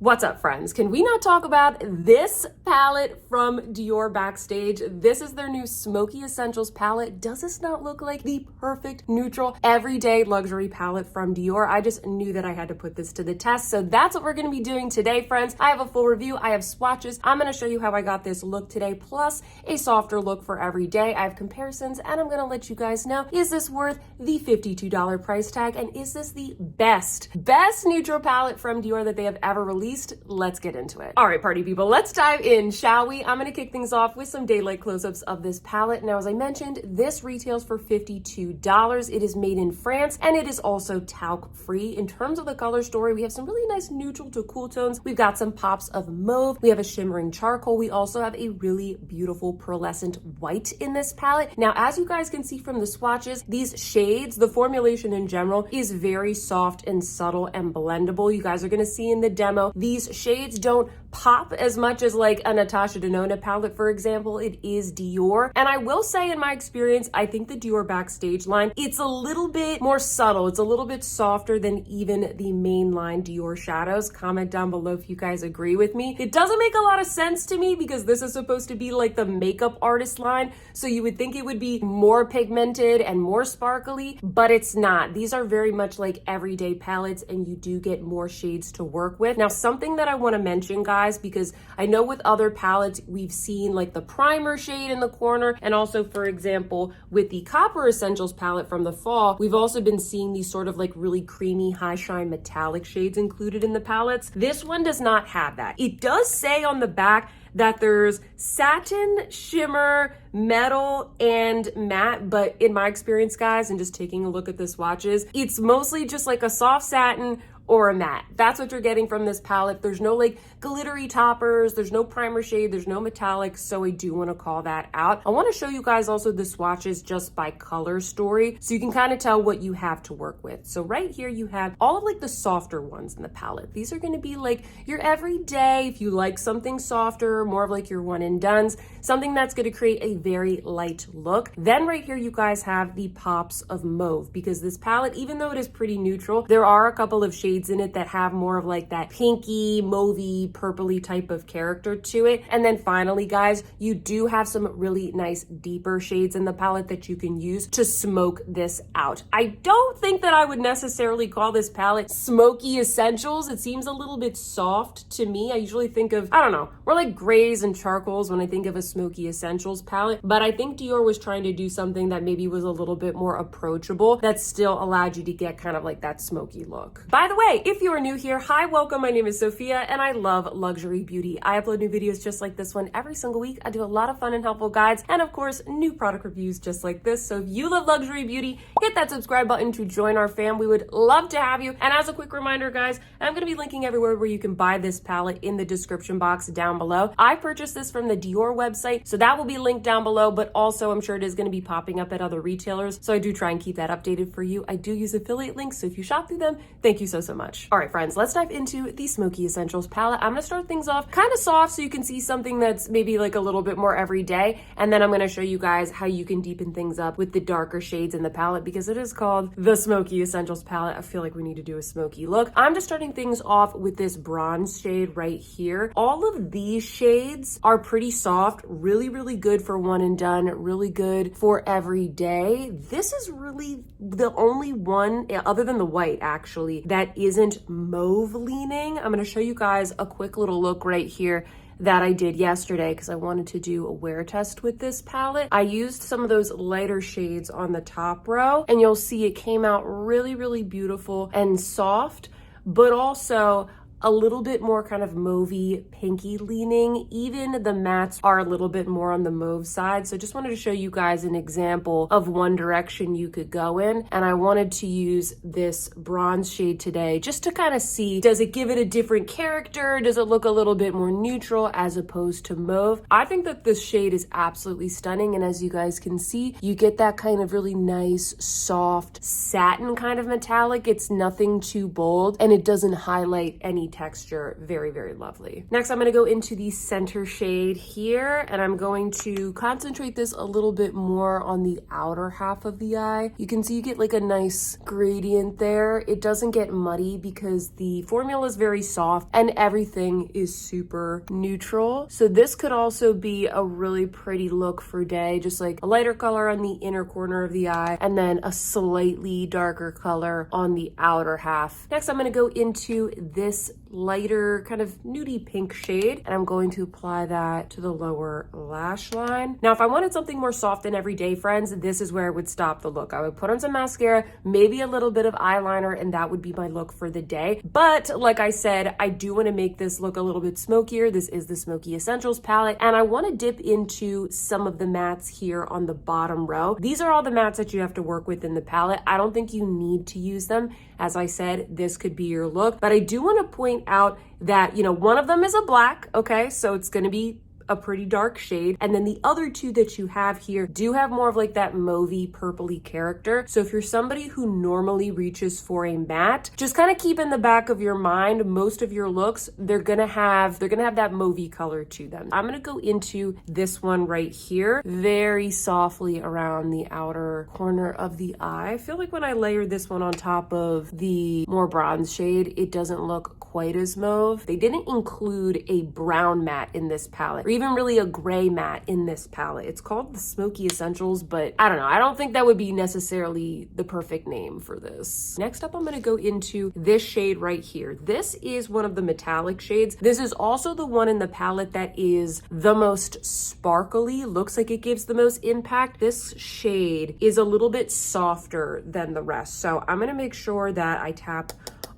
What's up, friends? Can we not talk about this palette from Dior Backstage? This is their new Smoky Essentials palette. Does this not look like the perfect neutral everyday luxury palette from Dior? I just knew that I had to put this to the test. So that's what we're going to be doing today, friends. I have a full review. I have swatches. I'm going to show you how I got this look today, plus a softer look for every day. I have comparisons, and I'm going to let you guys know, is this worth the $52 price tag? And is this the best neutral palette from Dior that they have ever released? Let's get into it. All right, party people, let's dive in, shall we? I'm gonna kick things off with some daylight close-ups of this palette. Now, as I mentioned, this retails for $52. It is made in France, and it is also talc-free. In terms of the color story, we have some really nice neutral to cool tones. We've got some pops of mauve. We have a shimmering charcoal. We also have a really beautiful pearlescent white in this palette. Now, as you guys can see from the swatches, these shades, the formulation in general, is very soft and subtle and blendable. You guys are gonna see in the demo, these shades don't pop as much as like a Natasha Denona palette, for example. It is Dior. And I will say, in my experience, I think the Dior Backstage line, it's a little bit more subtle. It's a little bit softer than even the mainline Dior shadows. Comment down below if you guys agree with me. It doesn't make a lot of sense to me because this is supposed to be like the makeup artist line. So you would think it would be more pigmented and more sparkly, but it's not. These are very much like everyday palettes, and you do get more shades to work with. Now, something that I want to mention, guys, because I know with other palettes, we've seen like the primer shade in the corner, and also, for example, with the Copper Essentials palette from the fall, we've also been seeing these sort of like really creamy, high shine metallic shades included in the palettes. This one does not have that. It does say on the back that there's satin, shimmer, metal, and matte, but in my experience, guys, and just taking a look at the swatches, it's mostly just like a soft satin or a matte. That's what you're getting from this palette. There's no like glittery toppers, there's no primer shade, there's no metallics, so I do want to call that out. I want to show you guys also the swatches just by color story, so you can kind of tell what you have to work with. So right here you have all of like the softer ones in the palette. These are going to be like your everyday, if you like something softer, more of like your one and dones, something that's going to create a very light look. Then right here you guys have the pops of mauve, because this palette, even though it is pretty neutral, there are a couple of shades in it that have more of like that pinky, mauvey, purpley type of character to it. And then finally, guys, you do have some really nice deeper shades in the palette that you can use to smoke this out. I don't think that I would necessarily call this palette Smoky Essentials. It seems a little bit soft to me. I usually think of, I don't know, more like grays and charcoals when I think of a Smoky Essentials palette, but I think Dior was trying to do something that maybe was a little bit more approachable that still allowed you to get kind of like that smoky look. By the way, if you are new here, hi, welcome. My name is Sophia, and I love luxury beauty. I upload new videos just like this one every single week. I do a lot of fun and helpful guides, and of course, new product reviews just like this. So if you love luxury beauty, hit that subscribe button to join our fam. We would love to have you. And as a quick reminder, guys, I'm going to be linking everywhere where you can buy this palette in the description box down below. I purchased this from the Dior website, so that will be linked down below, but also I'm sure it is going to be popping up at other retailers. So I do try and keep that updated for you. I do use affiliate links, so if you shop through them, thank you so much. All right, friends, let's dive into the Smoky Essentials palette. I'm going to start things off kind of soft so you can see something that's maybe like a little bit more everyday, and then I'm going to show you guys how you can deepen things up with the darker shades in the palette, because it is called the Smoky Essentials palette. I feel like we need to do a smoky look. I'm just starting things off with this bronze shade right here. All of these shades are pretty soft, really good for one and done, really good for every day. This is really the only one, other than the white actually, that isn't mauve leaning. I'm going to show you guys a quick little look right here that I did yesterday because I wanted to do a wear test with this palette. I used some of those lighter shades on the top row, and you'll see it came out really beautiful and soft, but also a little bit more kind of mauvey, pinky leaning. Even the mattes are a little bit more on the mauve side. So just wanted to show you guys an example of one direction you could go in. And I wanted to use this bronze shade today just to kind of see, does it give it a different character? Does it look a little bit more neutral as opposed to mauve? I think that this shade is absolutely stunning. And as you guys can see, you get that kind of really nice, soft, satin kind of metallic. It's nothing too bold, and it doesn't highlight any texture. Very, very lovely. Next, I'm going to go into the center shade here, and I'm going to concentrate this a little bit more on the outer half of the eye. You can see you get like a nice gradient there. It doesn't get muddy because the formula is very soft and everything is super neutral. So this could also be a really pretty look for day, just like a lighter color on the inner corner of the eye and then a slightly darker color on the outer half. Next, I'm going to go into this lighter kind of nudie pink shade, and I'm going to apply that to the lower lash line. Now, if I wanted something more soft and everyday, friends, this is where I would stop the look. I would put on some mascara, maybe a little bit of eyeliner, and that would be my look for the day. But like I said, I do want to make this look a little bit smokier. This is the Smoky Essentials palette, and I want to dip into some of the mattes here on the bottom row. These are all the mattes that you have to work with in the palette. I don't think you need to use them. As I said, this could be your look, but I do want to point out that, you know, one of them is a black, okay? So it's going to be a pretty dark shade. And then the other two that you have here do have more of like that mauvey purpley character. So if you're somebody who normally reaches for a matte, just kind of keep in the back of your mind, most of your looks, they're gonna have that mauvey color to them. I'm gonna go into this one right here, very softly around the outer corner of the eye. I feel like when I layer this one on top of the more bronze shade, it doesn't look quite as mauve. They didn't include a brown matte in this palette, or even really a gray matte in this palette. It's called the Smoky Essentials, but I don't know. I don't think that would be necessarily the perfect name for this. Next up, I'm gonna go into this shade right here. This is one of the metallic shades. This is also the one in the palette that is the most sparkly, looks like it gives the most impact. This shade is a little bit softer than the rest. So I'm gonna make sure that I tap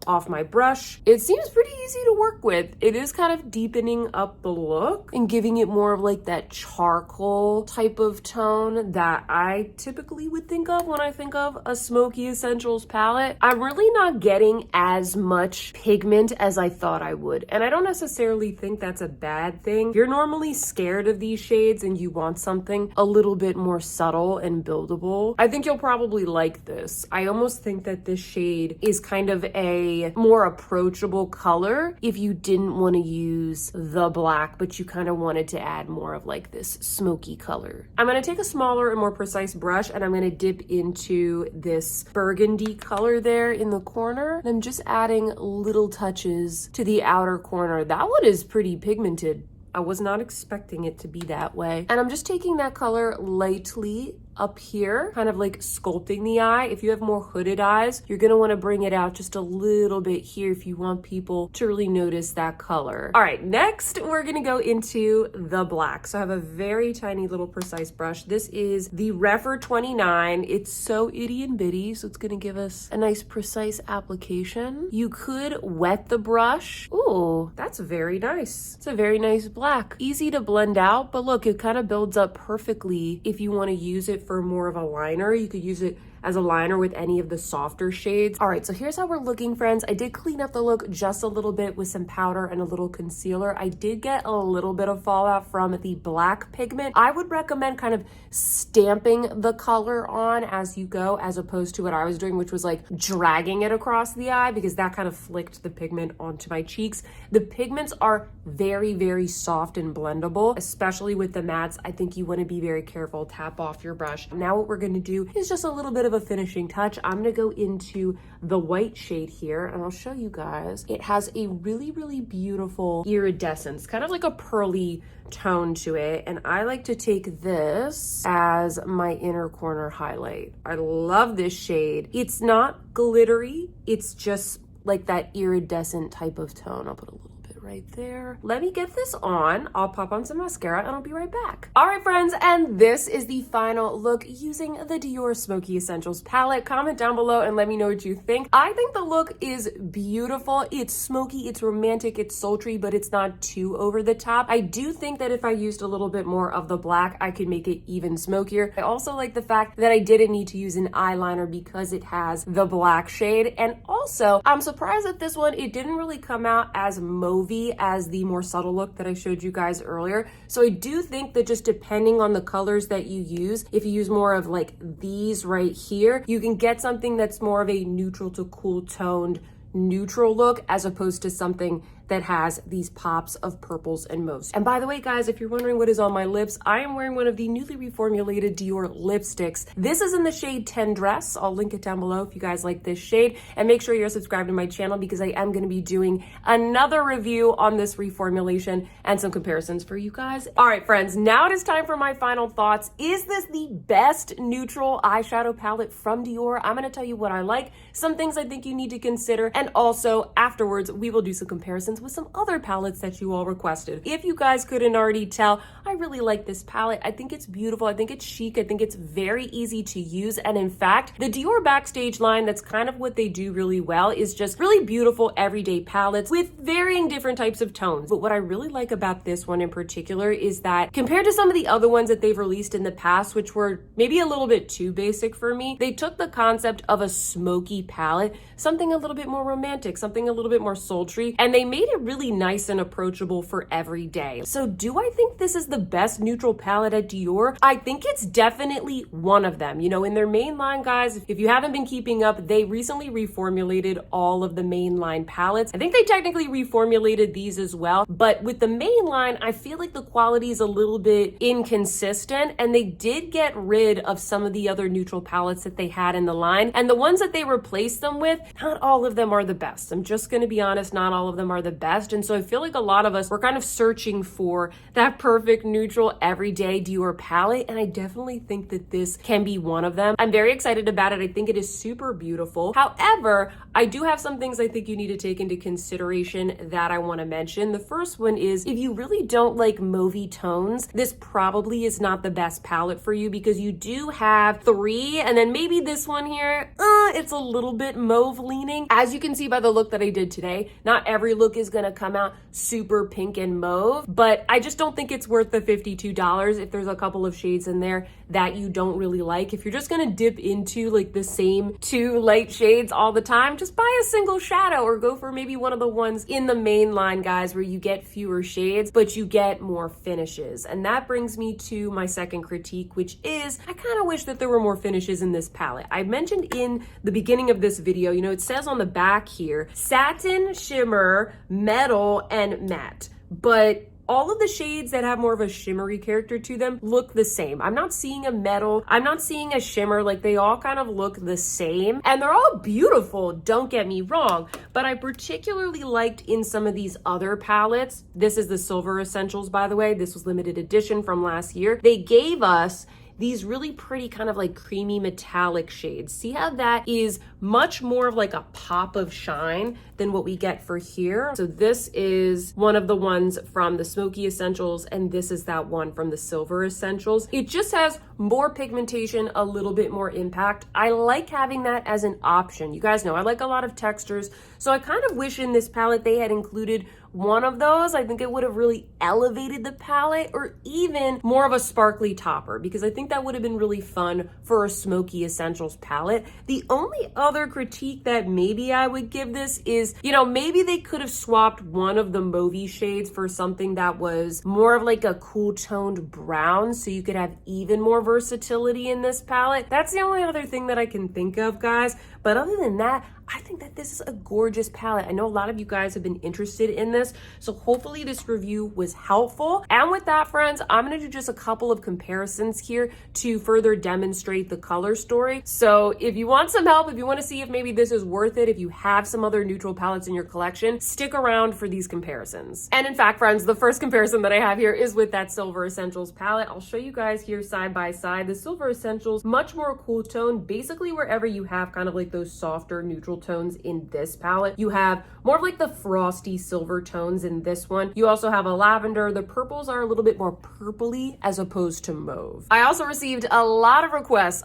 off my brush. It seems pretty easy to work with. It is kind of deepening up the look and giving it more of like that charcoal type of tone that I typically would think of when I think of a Smoky Essentials palette. I'm really not getting as much pigment as I thought I would, and I don't necessarily think that's a bad thing. If you're normally scared of these shades and you want something a little bit more subtle and buildable, I think you'll probably like this. I almost think that this shade is kind of a more approachable color if you didn't want to use the black, but you kind of wanted to add more of like this smoky color. I'm going to take a smaller and more precise brush, and I'm going to dip into this burgundy color there in the corner. And I'm just adding little touches to the outer corner. That one is pretty pigmented. I was not expecting it to be that way. And I'm just taking that color lightly up here, kind of like sculpting the eye. If you have more hooded eyes, you're gonna wanna bring it out just a little bit here if you want people to really notice that color. All right, next we're gonna go into the black. So I have a very tiny little precise brush. This is the Refer 29. It's so itty and bitty, so it's gonna give us a nice precise application. You could wet the brush. Ooh, that's very nice. It's a very nice black. Easy to blend out, but look, it kind of builds up perfectly if you wanna use it for more of a liner. You could use it as a liner with any of the softer shades. All right, so here's how we're looking, friends. I did clean up the look just a little bit with some powder and a little concealer. I did get a little bit of fallout from the black pigment. I would recommend kind of stamping the color on as you go, as opposed to what I was doing, which was like dragging it across the eye, because that kind of flicked the pigment onto my cheeks. The pigments are very, very soft and blendable, especially with the mattes. I think you want to be very careful. Tap off your brush. Now what we're going to do is just a little bit of a finishing touch. I'm going to go into the white shade here, and I'll show you guys. It has a really, really beautiful iridescence, kind of like a pearly tone to it, and I like to take this as my inner corner highlight. I love this shade. It's not glittery, it's just like that iridescent type of tone. I'll put a little right there. Let me get this on. I'll pop on some mascara and I'll be right back. All right, friends, and this is the final look using the Dior Smoky Essentials palette. Comment down below and let me know what you think. I think the look is beautiful. It's smoky, it's romantic, it's sultry, but it's not too over the top. I do think that if I used a little bit more of the black, I could make it even smokier. I also like the fact that I didn't need to use an eyeliner because it has the black shade. And also, I'm surprised that this one, it didn't really come out as mauvey as the more subtle look that I showed you guys earlier. So I do think that just depending on the colors that you use, if you use more of like these right here, you can get something that's more of a neutral to cool toned neutral look as opposed to something that has these pops of purples and mauves. And by the way, guys, if you're wondering what is on my lips, I am wearing one of the newly reformulated Dior lipsticks. This is in the shade 10 Dress. I'll link it down below if you guys like this shade. And make sure you're subscribed to my channel because I am going to be doing another review on this reformulation and some comparisons for you guys. All right, friends, now it is time for my final thoughts. Is this the best neutral eyeshadow palette from Dior? I'm going to tell you what I like, some things I think you need to consider, and also afterwards, we will do some comparisons with some other palettes that you all requested. If you guys couldn't already tell, I really like this palette. I think it's beautiful. I think it's chic. I think it's very easy to use. And in fact, the Dior Backstage line, that's kind of what they do really well, is just really beautiful everyday palettes with varying different types of tones. But what I really like about this one in particular is that compared to some of the other ones that they've released in the past, which were maybe a little bit too basic for me, they took the concept of a smoky palette, something a little bit more romantic, something a little bit more sultry, and they made it really nice and approachable for every day. So do I think this is the best neutral palette at Dior? I think it's definitely one of them. You know, in their main line, guys, if you haven't been keeping up, they recently reformulated all of the main line palettes. I think they technically reformulated these as well, but with the main line, I feel like the quality is a little bit inconsistent, and they did get rid of some of the other neutral palettes that they had in the line, and the ones that they replaced them with, not all of them are the best. I'm just gonna be honest, not all of them are the best. And so I feel like a lot of us were kind of searching for that perfect neutral everyday Dior palette, and I definitely think that this can be one of them. I'm very excited about it. I think it is super beautiful. However, I do have some things I think you need to take into consideration that I want to mention. The first one is, if you really don't like mauvey tones, this probably is not the best palette for you, because you do have 3, and then maybe this one here, it's a little bit mauve leaning. As you can see by the look that I did today, not every look is gonna come out super pink and mauve, but I just don't think it's worth the $52 if there's a couple of shades in there that you don't really like. If you're just gonna dip into like the same 2 light shades all the time, just buy a single shadow or go for maybe one of the ones in the main line, guys, where you get fewer shades, but you get more finishes. And that brings me to my second critique, which is, I kind of wish that there were more finishes in this palette. I mentioned in the beginning of this video, you know, it says on the back here, satin, shimmer, metal, and matte. But all of the shades that have more of a shimmery character to them look the same. I'm not seeing a metal, I'm not seeing a shimmer, like they all kind of look the same. And they're all beautiful, don't get me wrong, but I particularly liked in some of these other palettes, this is the Silver Essentials, by the way, this was limited edition from last year. They gave us these really pretty kind of like creamy metallic shades. See how that is much more of like a pop of shine than what we get for here. So this is one of the ones from the Smoky Essentials, and this is that one from the Silver Essentials. It just has more pigmentation, a little bit more impact. I like having that as an option. You guys know I like a lot of textures, so I kind of wish in this palette they had included one of those. I think it would have really elevated the palette, or even more of a sparkly topper, because I think that would have been really fun for a Smoky Essentials palette. The only other critique that maybe I would give this is, you know, maybe they could have swapped one of the mauvey shades for something that was more of like a cool toned brown, so you could have even more versatility in this palette. That's the only other thing that I can think of, guys. But other than that, I think that this is a gorgeous palette. I know a lot of you guys have been interested in this, so hopefully this review was helpful. And with that, friends, I'm gonna do just a couple of comparisons here to further demonstrate the color story. So if you want some help, if you wanna see if maybe this is worth it, if you have some other neutral palettes in your collection, stick around for these comparisons. And in fact, friends, the first comparison that I have here is with that Silver Essentials palette. I'll show you guys here side by side. The Silver Essentials, much more cool tone, basically wherever you have kind of like those softer neutral tones in this palette. You have more of like the frosty silver tones in this one. You also have a lavender. The purples are a little bit more purpley as opposed to mauve. I also received a lot of requests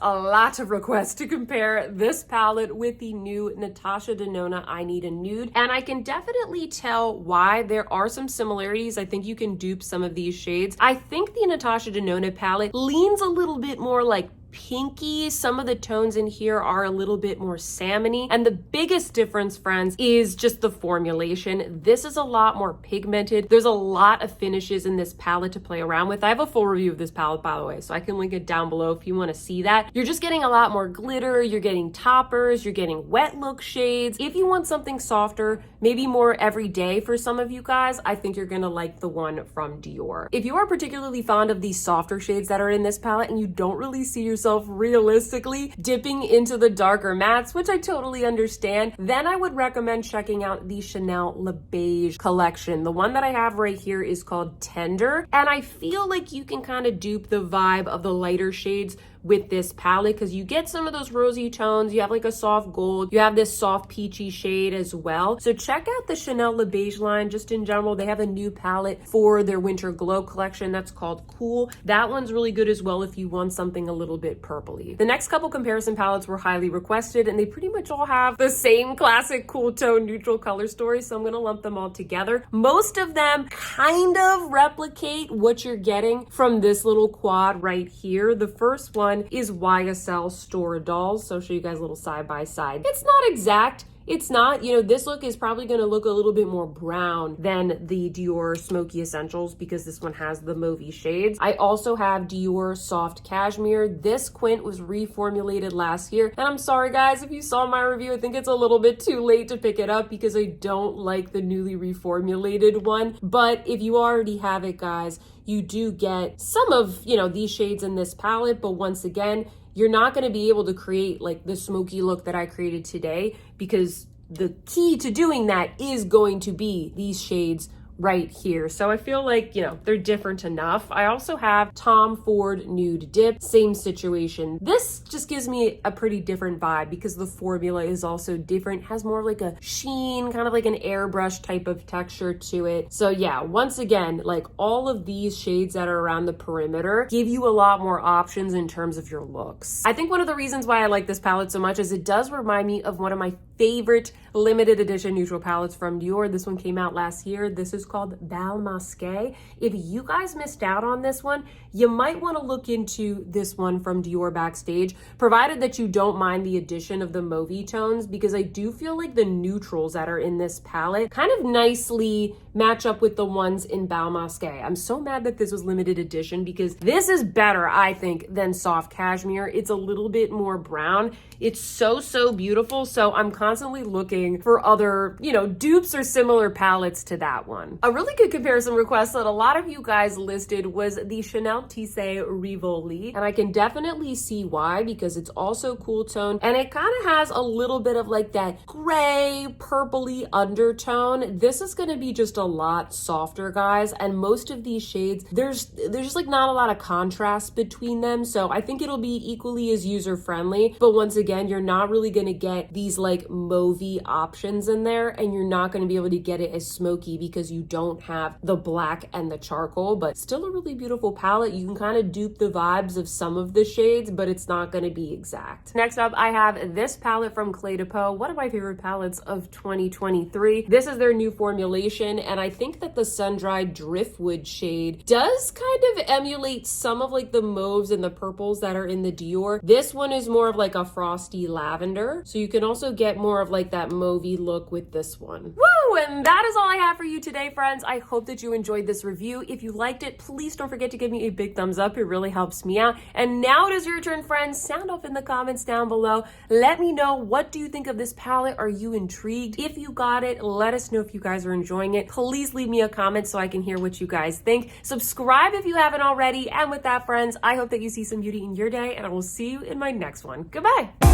to compare this palette with the new Natasha Denona I Need a Nude. And I can definitely tell why. There are some similarities. I think you can dupe some of these shades. I think the Natasha Denona palette leans a little bit more like pinky. Some of the tones in here are a little bit more salmony. And the biggest difference, friends, is just the formulation. This is a lot more pigmented. There's a lot of finishes in this palette to play around with. I have a full review of this palette, by the way, so I can link it down below if you want to see that. You're just getting a lot more glitter. You're getting toppers. You're getting wet look shades. If you want something softer, maybe more everyday for some of you guys, I think you're going to like the one from Dior. If you are particularly fond of these softer shades that are in this palette and you don't really see yourself realistically dipping into the darker mattes, which I totally understand, then I would recommend checking out the Chanel Le Beige collection. The one that I have right here is called Tender, and I feel like you can kind of dupe the vibe of the lighter shades with this palette because you get some of those rosy tones. You have like a soft gold. You have this soft peachy shade as well. So check out the Chanel Le Beige line just in general. They have a new palette for their Winter Glow collection that's called Cool. That one's really good as well if you want something a little bit purpley. The next couple comparison palettes were highly requested and they pretty much all have the same classic cool tone neutral color story, so I'm going to lump them all together. Most of them kind of replicate what you're getting from this little quad right here. The first one is YSL Store Dolls. So I'll show you guys a little side by side. It's not exact. It's not, you know, this look is probably going to look a little bit more brown than the Dior Smoky Essentials because this one has the mauvey shades. I also have Dior Soft Cashmere. This quint was reformulated last year. And I'm sorry guys, if you saw my review, I think it's a little bit too late to pick it up because I don't like the newly reformulated one. But if you already have it, guys, you do get some of, you know, these shades in this palette. But once again, you're not going to be able to create like the smoky look that I created today because the key to doing that is going to be these shades right here. So I feel like, you know, they're different enough. I also have Tom Ford Nude Dip, same situation. This just gives me a pretty different vibe because the formula is also different, has more like a sheen, kind of like an airbrush type of texture to it. So yeah, once again, like all of these shades that are around the perimeter give you a lot more options in terms of your looks. I think one of the reasons why I like this palette so much is it does remind me of one of my favorite limited edition neutral palettes from Dior. This one came out last year. This is called Bal Masqué. If you guys missed out on this one, you might want to look into this one from Dior Backstage, provided that you don't mind the addition of the mauvey tones, because I do feel like the neutrals that are in this palette kind of nicely match up with the ones in Bal Masqué. I'm so mad that this was limited edition because this is better, I think, than Soft Cashmere. It's a little bit more brown. It's so beautiful. So I'm constantly looking for other, you know, dupes or similar palettes to that one. A really good comparison request that a lot of you guys listed was the Chanel Tissé Rivoli. And I can definitely see why, because it's also cool tone and it kind of has a little bit of like that gray, purpley undertone. This is going to be just a lot softer, guys. And most of these shades, there's just like not a lot of contrast between them. So I think it'll be equally as user-friendly. But once again, you're not really going to get these like mauvey options in there, and you're not going to be able to get it as smoky because you don't have the black and the charcoal. But still a really beautiful palette. You can kind of dupe the vibes of some of the shades, but it's not going to be exact. Next up, I have this palette from Clé de Peau, one of my favorite palettes of 2023. This is their new formulation, and I think that the sun-dried driftwood shade does kind of emulate some of like the mauves and the purples that are in the Dior. This one is more of like a frosty lavender, so you can also get more of like that mauvey look with this one. Woo! And that is all I have for you today, friends. I hope that you enjoyed this review. If you liked it, please don't forget to give me a big thumbs up. It really helps me out. And now it is your turn, friends. Sound off in the comments down below. Let me know, what do you think of this palette? Are you intrigued? If you got it, let us know if you guys are enjoying it. Please leave me a comment so I can hear what you guys think. Subscribe if you haven't already. And with that, friends, I hope that you see some beauty in your day, and I will see you in my next one. Goodbye.